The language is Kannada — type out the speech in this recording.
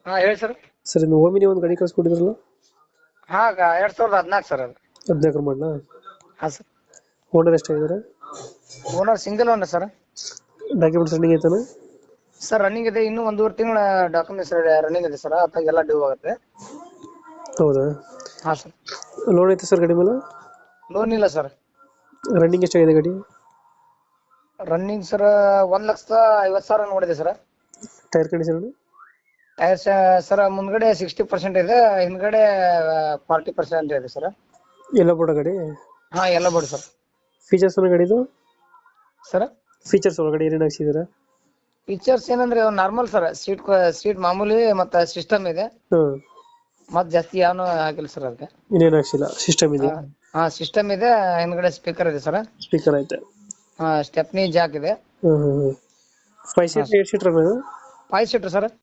ಹಾ ಹೇಳಿ ಸರ್. ಸರ್ ಇನ್ನು ಓಮಿನಿ ಒಂದು ಗಾಡಿ ಕಳ್ಸ್ಕೊಟ್ಟಿದ್ರಲ್ಲ, ಹಾ 2014 ಸರ್ ಅದು. 14 ಮಾಡಲ. ಹಾ ಸರ್. ಓನರ್ ಎಷ್ಟಾಗಿದ್ದಾರೆ? Owner single owner sir. Documents running ಐತಾನ? ಸರ್ ರನ್ನಿಂಗ್ ಇದೆ, ಇನ್ನೂ 1.5 ತಿಂಗಳ ಡಾಕ್ಯುಮೆಂಟ್ಸ್ ರನ್ನಿಂಗ್ ಇದೆ ಸರ್, ಅತ್ತಾಗ ಎಲ್ಲ ಡ್ಯೂ ಆಗುತ್ತೆ. ಹೌದಾ? ಹಾ ಸರ್. ಲೋನ್ ಐತೆ ಸರ್ ಗಾಡಿ ಮೇಲೆ? ಲೋನ್ ಇಲ್ಲ ಸರ್. ರನ್ನಿಂಗ್ ಎಷ್ಟಾಗಿದೆ ಗಾಡಿ? ರನ್ನಿಂಗ್ ಸರ್ 1,50,000 ನೋಡಿದೆ sir. Tyre condition? Tyres sir ಮುಂದ್ಗಡೆ 60% ಇದೆ, ಹಿಂದ್ಗಡೆ 40% ಇದೆ ಸರ್. ಎಲ್ಲ ಬೋರ್ಡ್ ಗಾಡಿ? ಹಾ ಎಲ್ಲ ಬೋರ್ಡ್ ಸರ್. ಫೀಚರ್ಸ್ ಎಲ್ಲ ಗಾಡಿದು? ಸರ್ ಫೀಚರ್ಸ್ ಒಳಗಡೆ ಏನೇನು ಹಾಕ್ಸಿದ್ದೀರಾ? ಫೀಚರ್ಸ್ ಏನಂದ್ರೆ ನಾರ್ಮಲ್ ಸರ್, ಸೀಟ್ ಮಾಮೂಲಿ ಮತ್ತೆ ಸಿಸ್ಟಮ್ ಇದೆ, ಹಾಂ. ಮತ್ ಜಾಸ್ತಿ ಯಾವನು ಆಗಿಲ್ಲ ಸರ್ ಅದಕ್ಕೆ. ಇನ್ನೇನು ಹಾಕ್ಸಿಲ್ಲ, ಸಿಸ್ಟಮ್ ಇದೆ? ಹಾ ಸಿಸ್ಟಮ್ ಇದೆ, ಹಿಂದ್ಗಡೆ ಸ್ಪೀಕರ್ ಇದೆ ಸರ್. ಸ್ಪೀಕರ್ ಐತೆ? ಸ್ಟೆಪ್ನಿ ಜಾಕ್ ಇದೆ. ಹ್ಮ್ 5 ಸೀಟ್ 8 ಸೀಟರ್? 5 seater sir.